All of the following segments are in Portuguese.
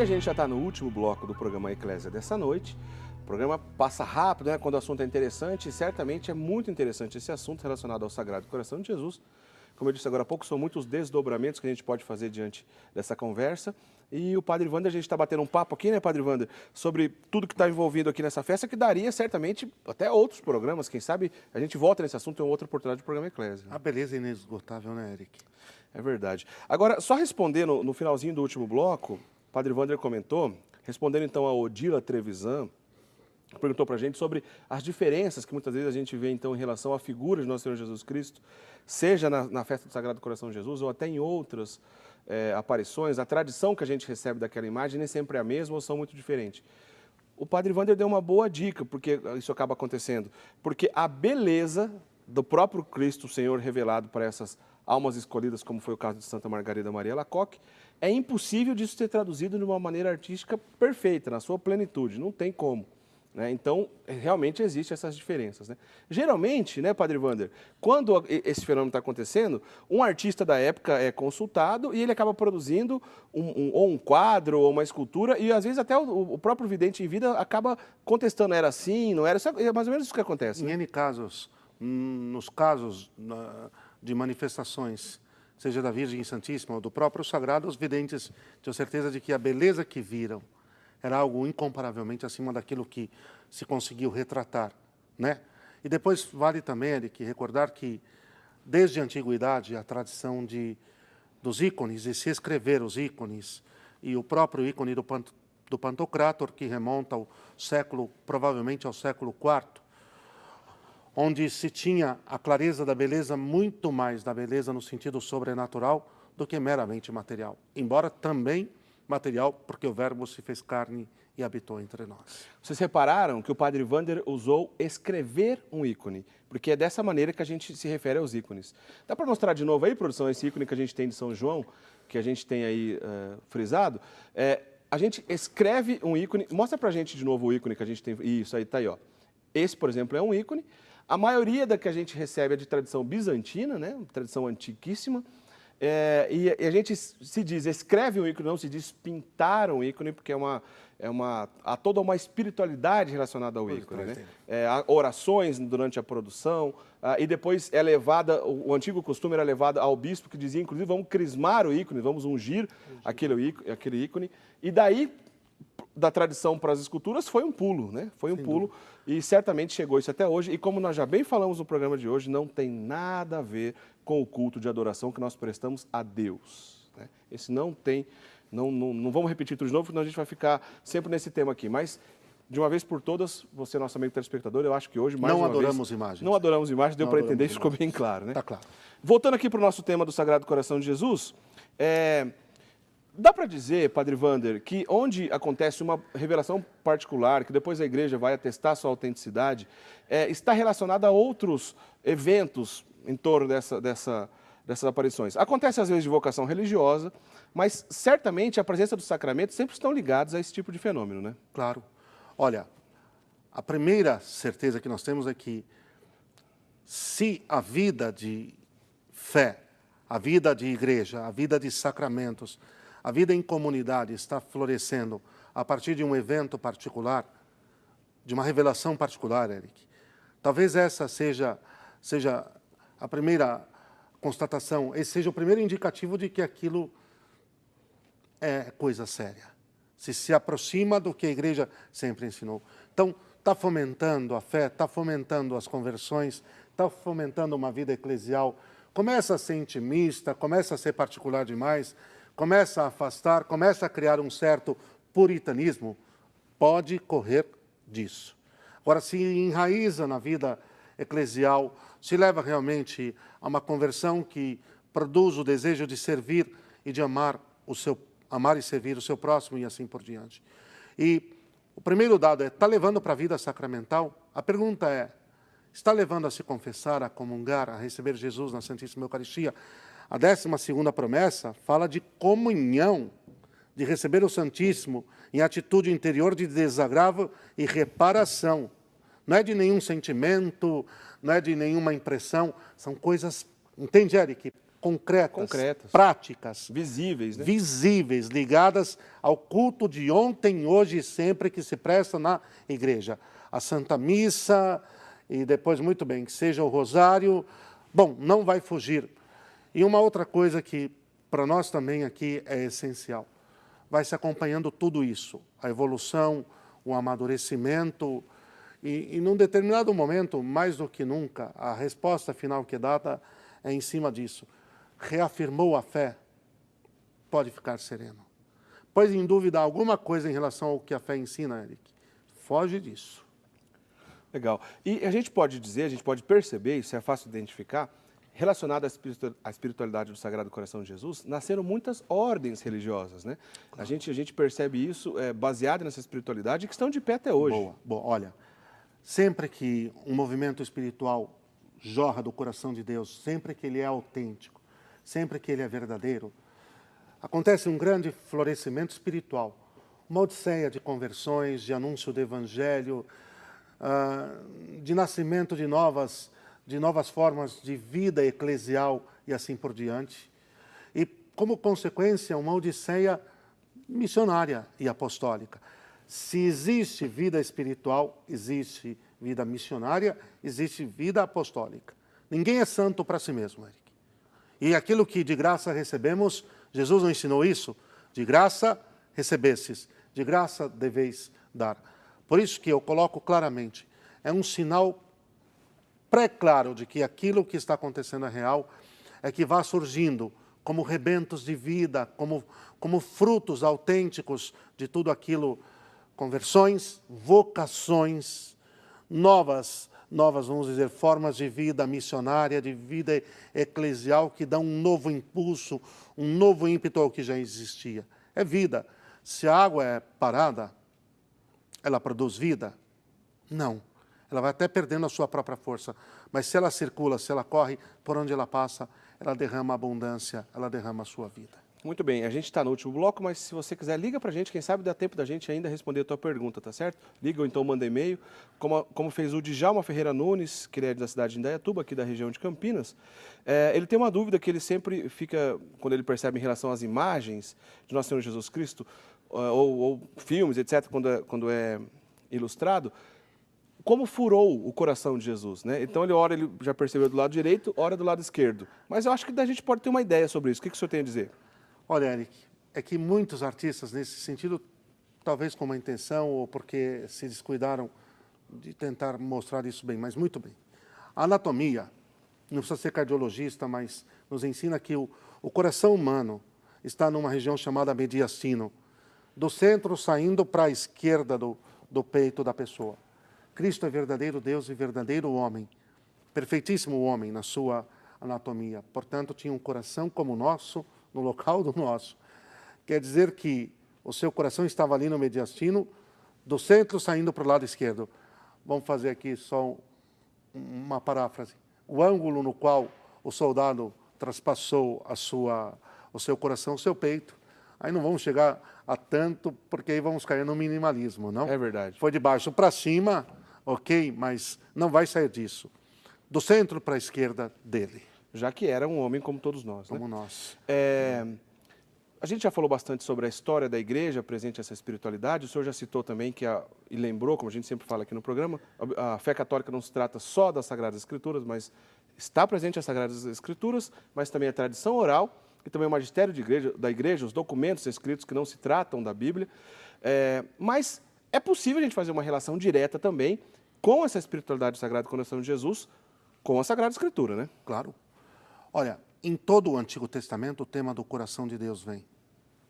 E a gente já está no último bloco do programa Eclésia dessa noite. O programa passa rápido, né, quando o assunto é interessante, e certamente é muito interessante esse assunto relacionado ao Sagrado Coração de Jesus. Como eu disse agora há pouco, são muitos desdobramentos que a gente pode fazer diante dessa conversa. E o Padre Wander, a gente está batendo um papo aqui, né, Padre Wander, sobre tudo que está envolvido aqui nessa festa, que daria certamente até outros programas, quem sabe a gente volta nesse assunto em outra oportunidade do programa Eclésia. A beleza é inesgotável, né, Eric? É verdade. Agora, só respondendo no finalzinho do último bloco, o Padre Wander comentou, respondendo então a Odila Trevisan, perguntou para a gente sobre as diferenças que muitas vezes a gente vê então em relação à figura de Nosso Senhor Jesus Cristo, seja na festa do Sagrado Coração de Jesus ou até em outras aparições, a tradição que a gente recebe daquela imagem nem sempre é a mesma ou são muito diferentes. O Padre Wander deu uma boa dica, porque isso acaba acontecendo, porque a beleza do próprio Cristo, o Senhor revelado para essas almas escolhidas, como foi o caso de Santa Margarida Maria Alacoque, é impossível disso ser traduzido de uma maneira artística perfeita, na sua plenitude, não tem como. Então, realmente existem essas diferenças. Né? Geralmente, né, Padre Wander, quando esse fenômeno está acontecendo, um artista da época é consultado e ele acaba produzindo ou um quadro ou uma escultura e, às vezes, até o próprio vidente em vida acaba contestando, era assim, não era? É mais ou menos isso que acontece. Né? Em N casos, nos casos de manifestações, seja da Virgem Santíssima ou do próprio Sagrado, os videntes tinham certeza de que a beleza que viram era algo incomparavelmente acima daquilo que se conseguiu retratar, né? E depois vale também, Eric, recordar que desde a antiguidade a tradição dos ícones e se escrever os ícones e o próprio ícone do Pantocrátor, que remonta ao século, provavelmente ao século IV, onde se tinha a clareza da beleza, muito mais da beleza no sentido sobrenatural do que meramente material, embora também material, porque o Verbo se fez carne e habitou entre nós. Vocês repararam que o Padre Wander usou escrever um ícone, porque é dessa maneira que a gente se refere aos ícones. Dá para mostrar de novo aí, produção, esse ícone que a gente tem de São João, que a gente tem aí frisado? A gente escreve um ícone, mostra para a gente de novo o ícone que a gente tem, isso aí, tá aí, ó. Esse, por exemplo, é um ícone. A maioria da que a gente recebe é de tradição bizantina, né? Tradição antiquíssima. E a gente se diz, escreve um ícone, não se diz pintar um ícone, porque há toda uma espiritualidade relacionada ao ícone. Né? Há orações durante a produção, e depois é levada, o antigo costume era levado ao bispo, que dizia, inclusive, vamos crismar o ícone, vamos ungir aquele ícone, e daí, da tradição para as esculturas, foi um pulo, né? Foi um pulo, e certamente chegou isso até hoje, e como nós já bem falamos no programa de hoje, não tem nada a ver com o culto de adoração que nós prestamos a Deus. Né? Esse não tem, não vamos repetir tudo de novo, senão a gente vai ficar sempre nesse tema aqui, mas de uma vez por todas, você, nosso amigo telespectador, eu acho que hoje, mais uma vez... Não adoramos imagens. Não adoramos imagens, deu para entender, ficou bem claro. Né? Está claro. Voltando aqui para o nosso tema do Sagrado Coração de Jesus, dá para dizer, Padre Wander, que onde acontece uma revelação particular, que depois a igreja vai atestar sua autenticidade, está relacionada a outros eventos em torno dessas aparições. Acontece às vezes de vocação religiosa, mas certamente a presença dos sacramentos sempre estão ligados a esse tipo de fenômeno, né? Claro. Olha, a primeira certeza que nós temos é que se a vida de fé, a vida de igreja, a vida de sacramentos, a vida em comunidade está florescendo a partir de um evento particular, de uma revelação particular, Eric. Talvez essa seja a primeira constatação, esse seja o primeiro indicativo de que aquilo é coisa séria. Se aproxima do que a igreja sempre ensinou. Então, está fomentando a fé, está fomentando as conversões, está fomentando uma vida eclesial, começa a ser intimista, começa a ser particular demais, começa a afastar, começa a criar um certo puritanismo, pode correr disso. Agora, se enraiza na vida eclesial, se leva realmente a uma conversão que produz o desejo de servir e de amar e servir o seu próximo e assim por diante. E o primeiro dado está levando para a vida sacramental? A pergunta é, está levando a se confessar, a comungar, a receber Jesus na Santíssima Eucaristia? A 12ª promessa fala de comunhão, de receber o Santíssimo em atitude interior de desagravo e reparação. Não é de nenhum sentimento, não é de nenhuma impressão, são coisas entende, Eric? Concretas, práticas, visíveis, né? Visíveis, ligadas ao culto de ontem, hoje e sempre que se presta na igreja. A Santa Missa e depois, muito bem, que seja o Rosário. Bom, não vai fugir. E uma outra coisa que para nós também aqui é essencial. Vai se acompanhando tudo isso, a evolução, o amadurecimento e num determinado momento, mais do que nunca, a resposta final que é dada é em cima disso. Reafirmou a fé, pode ficar sereno. Pôs em dúvida alguma coisa em relação ao que a fé ensina, Eric? Foge disso. Legal. E a gente pode dizer, a gente pode perceber, isso é fácil de identificar, relacionado à espiritualidade do Sagrado Coração de Jesus, nasceram muitas ordens religiosas, né? Claro. A gente percebe isso baseado nessa espiritualidade que estão de pé até hoje. Boa. Olha, sempre que um movimento espiritual jorra do coração de Deus, sempre que ele é autêntico, sempre que ele é verdadeiro, acontece um grande florescimento espiritual, uma odisseia de conversões, de anúncio do evangelho, de nascimento de novas formas de vida eclesial e assim por diante. E, como consequência, uma odisseia missionária e apostólica. Se existe vida espiritual, existe vida missionária, existe vida apostólica. Ninguém é santo para si mesmo, Eric. E aquilo que de graça recebemos, Jesus não ensinou isso? De graça recebestes, de graça deveis dar. Por isso que eu coloco claramente, é um sinal pré-claro de que aquilo que está acontecendo é real, é que vá surgindo como rebentos de vida, como frutos autênticos de tudo aquilo, conversões, vocações, novas, vamos dizer, formas de vida missionária, de vida eclesial, que dão um novo impulso, um novo ímpeto ao que já existia. É vida. Se a água é parada, ela produz vida? Não. Ela vai até perdendo a sua própria força. Mas se ela circula, se ela corre, por onde ela passa, ela derrama abundância, ela derrama a sua vida. Muito bem, a gente está no último bloco, mas se você quiser, liga para a gente, quem sabe dá tempo da gente ainda responder a tua pergunta, tá certo? Liga ou então manda e-mail, como fez o Djalma Ferreira Nunes, que ele é da cidade de Indaiatuba, aqui da região de Campinas. Ele tem uma dúvida que ele sempre fica, quando ele percebe em relação às imagens de Nosso Senhor Jesus Cristo, ou filmes, etc., quando é ilustrado, como furou o coração de Jesus, né? Então ele já percebeu do lado direito, ora do lado esquerdo. Mas eu acho que a gente pode ter uma ideia sobre isso. O que o senhor tem a dizer? Olha, Eric, é que muitos artistas, nesse sentido, talvez com uma intenção ou porque se descuidaram de tentar mostrar isso bem, mas muito bem. A anatomia, não precisa ser cardiologista, mas nos ensina que o coração humano está numa região chamada mediastino, do centro saindo para a esquerda do peito da pessoa. Cristo é verdadeiro Deus e verdadeiro homem, perfeitíssimo homem na sua anatomia. Portanto, tinha um coração como o nosso, no local do nosso. Quer dizer que o seu coração estava ali no mediastino, do centro saindo para o lado esquerdo. Vamos fazer aqui só uma paráfrase. O ângulo no qual o soldado traspassou o seu coração, o seu peito, aí não vamos chegar a tanto, porque aí vamos cair no minimalismo, não? É verdade. Foi de baixo para cima, ok, mas não vai sair disso. Do centro para a esquerda dele. Já que era um homem como todos nós, como né? nós. A gente já falou bastante sobre a história da igreja presente essa espiritualidade. O senhor já citou também e lembrou, como a gente sempre fala aqui no programa, a fé católica não se trata só das Sagradas Escrituras, mas está presente as Sagradas Escrituras, mas também a tradição oral e também o magistério da igreja, os documentos escritos que não se tratam da Bíblia. Mas é possível a gente fazer uma relação direta também com essa espiritualidade do Sagrado Coração de Jesus, com a Sagrada Escritura, né? Claro. Olha, em todo o Antigo Testamento o tema do coração de Deus vem.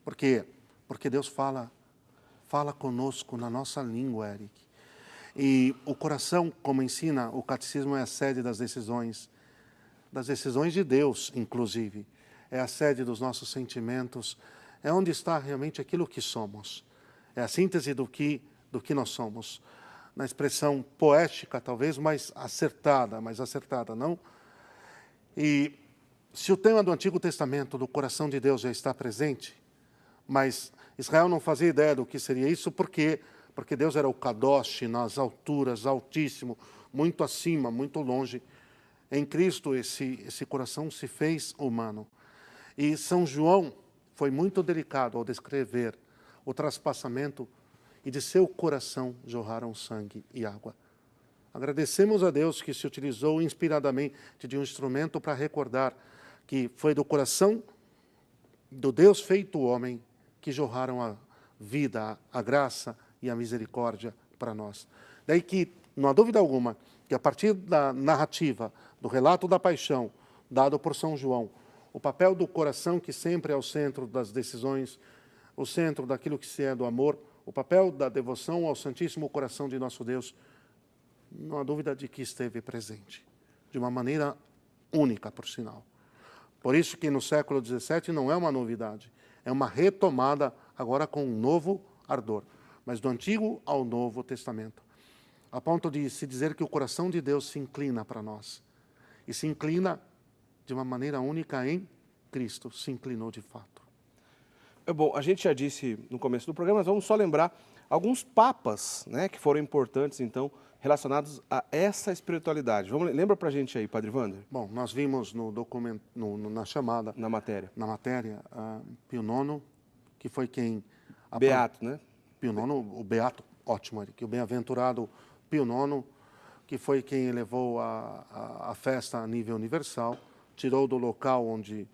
Por quê? Porque Deus fala conosco na nossa língua, Eric. E o coração, como ensina o catecismo, é a sede das decisões de Deus, inclusive. É a sede dos nossos sentimentos, é onde está realmente aquilo que somos. É a síntese do que nós somos. Na expressão poética, talvez, mais acertada, não? E se o tema do Antigo Testamento, do coração de Deus, já está presente, mas Israel não fazia ideia do que seria isso, porque Deus era o Kadosh nas alturas, altíssimo, muito acima, muito longe. Em Cristo, esse coração se fez humano. E São João foi muito delicado ao descrever o traspassamento e de seu coração jorraram sangue e água. Agradecemos a Deus que se utilizou inspiradamente de um instrumento para recordar que foi do coração do Deus feito homem que jorraram a vida, a graça e a misericórdia para nós. Daí que, não há dúvida alguma, que a partir da narrativa, do relato da paixão, dado por São João, o papel do coração, que sempre é o centro das decisões, o centro daquilo que se é do amor, o papel da devoção ao Santíssimo Coração de nosso Deus, não há dúvida de que esteve presente, de uma maneira única, por sinal. Por isso que no século XVII não é uma novidade, é uma retomada agora com um novo ardor, mas do Antigo ao Novo Testamento, a ponto de se dizer que o coração de Deus se inclina para nós, e se inclina de uma maneira única em Cristo, se inclinou de fato. Bom, a gente já disse no começo do programa, mas vamos só lembrar alguns papas, né, que foram importantes, então, relacionados a essa espiritualidade. Lembra pra gente aí, Padre Wander? Bom, nós vimos no documento, na chamada... Na matéria. Na matéria, Pio IX, que foi quem... Beato, né? Pio IX, o Beato, ótimo, que o bem-aventurado Pio IX, que foi quem elevou a festa a nível universal, tirou do local onde,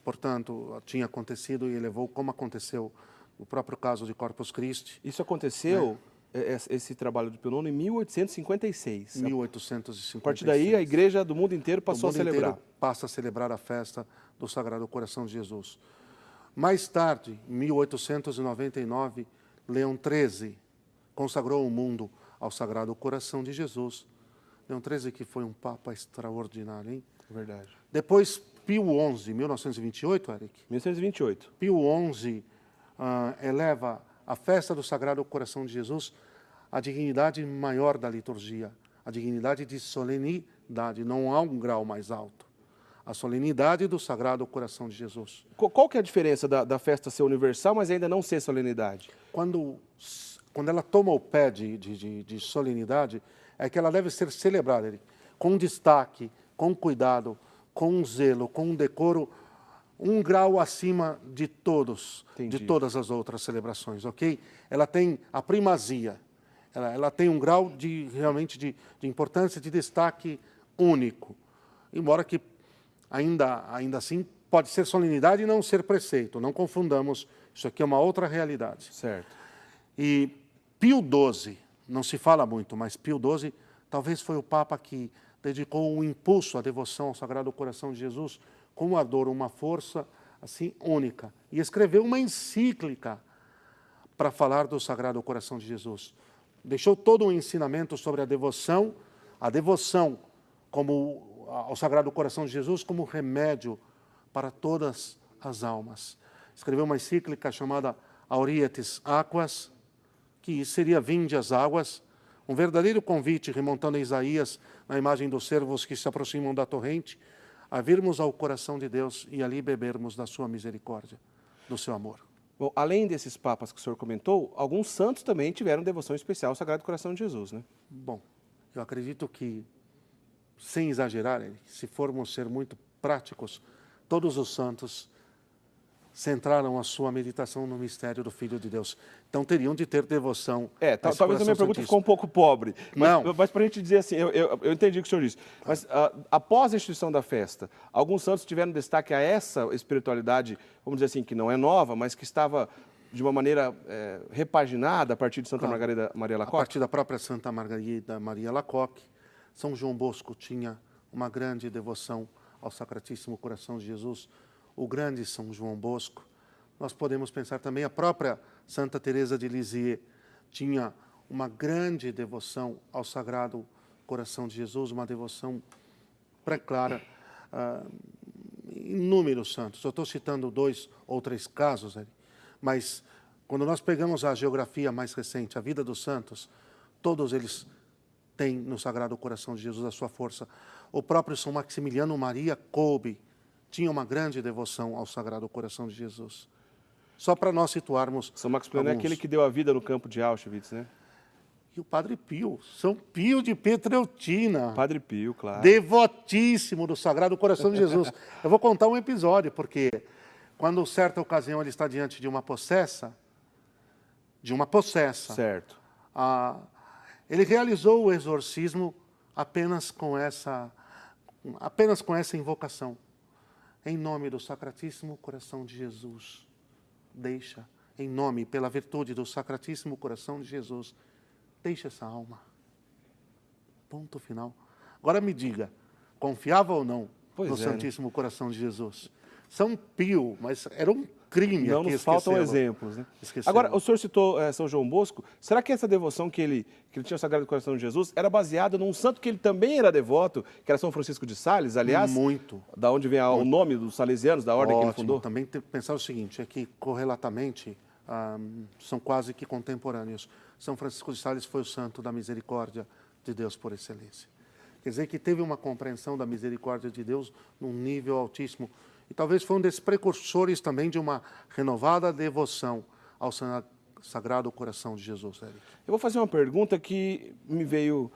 portanto, tinha acontecido e elevou como aconteceu no próprio caso de Corpus Christi. Isso aconteceu, esse trabalho do Pio IX, em 1856. 1856. A partir daí, a igreja do mundo inteiro passou a celebrar. Passa a celebrar a festa do Sagrado Coração de Jesus. Mais tarde, em 1899, Leão XIII consagrou o mundo ao Sagrado Coração de Jesus. Leão XIII que foi um papa extraordinário, hein? Verdade. Depois, Pio XI, 1928, Eric? 1928. Pio XI eleva a festa do Sagrado Coração de Jesus à dignidade maior da liturgia, a dignidade de solenidade, não há um grau mais alto. A solenidade do Sagrado Coração de Jesus. Qual que é a diferença da festa ser universal, mas ainda não ser solenidade? Quando ela toma o pé de solenidade, é que ela deve ser celebrada com destaque, com cuidado, com zelo, com decoro, um grau acima de todos, Entendi. de todas as outras celebrações, ok? Ela tem a primazia, ela tem um grau realmente de importância, de destaque único, embora que ainda assim pode ser solenidade e não ser preceito, não confundamos, isso aqui é uma outra realidade. Certo. E Pio XII, não se fala muito, mas Pio XII talvez foi o Papa que dedicou um impulso à devoção ao Sagrado Coração de Jesus com uma ardor, uma força assim única. E escreveu uma encíclica para falar do Sagrado Coração de Jesus. Deixou todo um ensinamento sobre a devoção como ao Sagrado Coração de Jesus como remédio para todas as almas. Escreveu uma encíclica chamada Aurietis Aquas, que seria vinde as águas, um verdadeiro convite, remontando a Isaías, na imagem dos servos que se aproximam da torrente, a virmos ao coração de Deus e ali bebermos da sua misericórdia, do seu amor. Bom, além desses papas que o senhor comentou, alguns santos também tiveram devoção especial ao Sagrado Coração de Jesus, né? Bom, eu acredito que, sem exagerar, se formos ser muito práticos, todos os santos centraram a sua meditação no mistério do Filho de Deus. Então teriam de ter devoção. Talvez a minha pergunta ficou um pouco pobre. Mas para a gente dizer assim, eu entendi o que o senhor disse. Mas após a instituição da festa, alguns santos tiveram destaque a essa espiritualidade, vamos dizer assim, que não é nova, mas que estava de uma maneira repaginada a partir de Santa Margarida Maria Alacoque? A partir da própria Santa Margarida Maria Alacoque, São João Bosco tinha uma grande devoção ao Sacratíssimo Coração de Jesus, o grande São João Bosco. Nós podemos pensar também, a própria Santa Teresa de Lisieux tinha uma grande devoção ao Sagrado Coração de Jesus, uma devoção pré-clara, inúmeros santos. Eu estou citando 2 ou 3 casos, mas quando nós pegamos a geografia mais recente, a vida dos santos, todos eles têm no Sagrado Coração de Jesus a sua força. O próprio São Maximiliano Maria Kolbe tinha uma grande devoção ao Sagrado Coração de Jesus. Só para nós situarmos... São Maximiliano é aquele que deu a vida no campo de Auschwitz, né? E o Padre Pio, São Pio de Pietrelcina. Padre Pio, claro. Devotíssimo do Sagrado Coração de Jesus. Eu vou contar um episódio, porque quando, certa ocasião, ele está diante de uma possessa, Certo. Ele realizou o exorcismo apenas com essa invocação. Em nome do Sacratíssimo Coração de Jesus, deixa, em nome, pela virtude do Sacratíssimo Coração de Jesus, deixa essa alma. Ponto final. Agora me diga, confiava ou não no Santíssimo Coração de Jesus? São Pio, mas era um crime. Não nos faltam exemplos, né? Agora, o senhor citou São João Bosco. Será que essa devoção que ele tinha ao Sagrado Coração de Jesus era baseada num santo que ele também era devoto, que era São Francisco de Sales, aliás? Muito. Da onde vem o nome dos salesianos, da ordem que ele fundou? Também tem que pensar o seguinte, é que correlatamente são quase que contemporâneos. São Francisco de Sales foi o santo da misericórdia de Deus por excelência. Quer dizer que teve uma compreensão da misericórdia de Deus num nível altíssimo. E talvez foi um desses precursores também de uma renovada devoção ao Sagrado Coração de Jesus, Eric. Eu vou fazer uma pergunta que me veio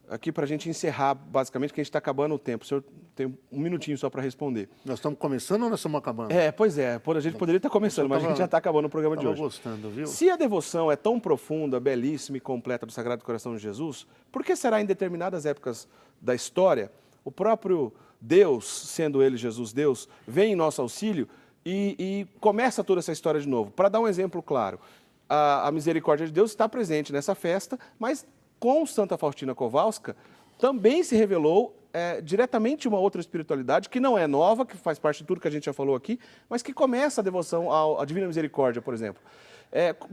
aqui para a gente encerrar, basicamente, que a gente está acabando o tempo. O senhor tem um minutinho só para responder. Nós estamos começando ou nós estamos acabando? Pois é. A gente poderia estar começando, mas a gente já está acabando o programa de hoje. Estou gostando, viu? Se a devoção é tão profunda, belíssima e completa do Sagrado Coração de Jesus, por que será em determinadas épocas da história o próprio Deus, sendo ele Jesus Deus, vem em nosso auxílio e começa toda essa história de novo? Para dar um exemplo claro, a misericórdia de Deus está presente nessa festa, mas com Santa Faustina Kowalska também se revelou diretamente uma outra espiritualidade que não é nova, que faz parte de tudo que a gente já falou aqui, mas que começa a devoção à Divina Misericórdia, por exemplo.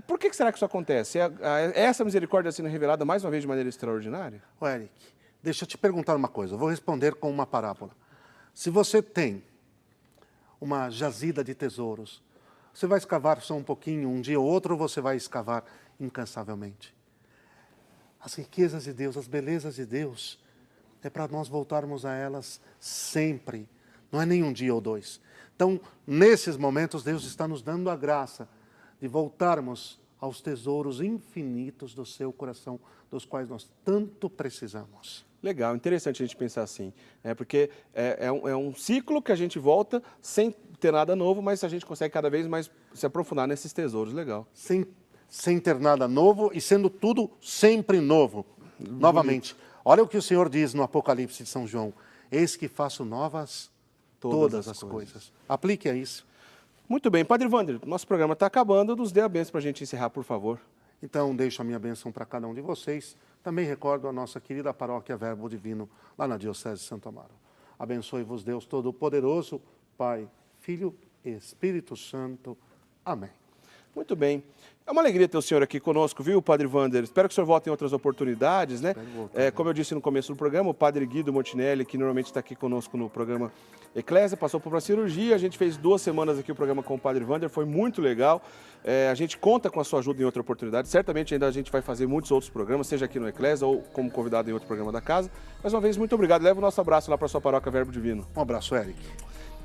Por que será que isso acontece? Essa misericórdia sendo revelada mais uma vez de maneira extraordinária? Eric, deixa eu te perguntar uma coisa, eu vou responder com uma parábola. Se você tem uma jazida de tesouros, você vai escavar só um pouquinho, um dia ou outro, ou você vai escavar incansavelmente? As riquezas de Deus, as belezas de Deus, é para nós voltarmos a elas sempre, não é nem um dia ou dois. Então, nesses momentos, Deus está nos dando a graça de voltarmos aos tesouros infinitos do seu coração, dos quais nós tanto precisamos. Legal, interessante a gente pensar assim, porque é um ciclo que a gente volta sem ter nada novo, mas a gente consegue cada vez mais se aprofundar nesses tesouros, legal. Sem ter nada novo e sendo tudo sempre novo. Bonito. Novamente, olha o que o Senhor diz no Apocalipse de São João, eis que faço novas todas as coisas. Aplique a isso. Muito bem, Padre Wander, nosso programa está acabando, nos dê a bênção para a gente encerrar, por favor. Então, deixo a minha bênção para cada um de vocês. Também recordo a nossa querida paróquia Verbo Divino, lá na Diocese de Santo Amaro. Abençoe-vos Deus Todo-Poderoso, Pai, Filho e Espírito Santo. Amém. Muito bem. É uma alegria ter o senhor aqui conosco, viu, Padre Wander? Espero que o senhor volte em outras oportunidades, né? Como eu disse no começo do programa, o Padre Guido Montinelli, que normalmente está aqui conosco no programa Eclésia, passou por uma cirurgia. A gente fez 2 semanas aqui o programa com o Padre Wander, foi muito legal. A gente conta com a sua ajuda em outra oportunidade. Certamente ainda a gente vai fazer muitos outros programas, seja aqui no Eclésia ou como convidado em outro programa da casa. Mais uma vez, muito obrigado. Leva o nosso abraço lá para a sua paróquia Verbo Divino. Um abraço, Eric.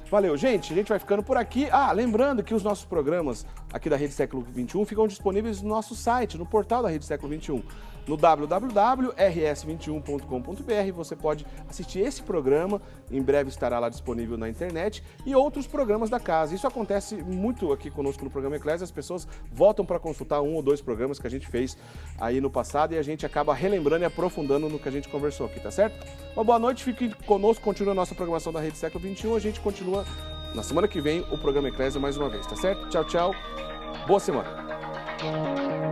Valeu, gente. A gente vai ficando por aqui. Lembrando que os nossos programas aqui da Rede Século XXI ficam disponíveis no nosso site, no portal da Rede Século XXI. No www.rs21.com.br você pode assistir esse programa, em breve estará lá disponível na internet, e outros programas da casa. Isso acontece muito aqui conosco no programa Eclésia, as pessoas voltam para consultar 1 ou 2 programas que a gente fez aí no passado e a gente acaba relembrando e aprofundando no que a gente conversou aqui, tá certo? Uma boa noite, fique conosco, continua a nossa programação da Rede Século XXI, a gente continua na semana que vem o programa Eclésia mais uma vez, tá certo? Tchau, tchau, boa semana!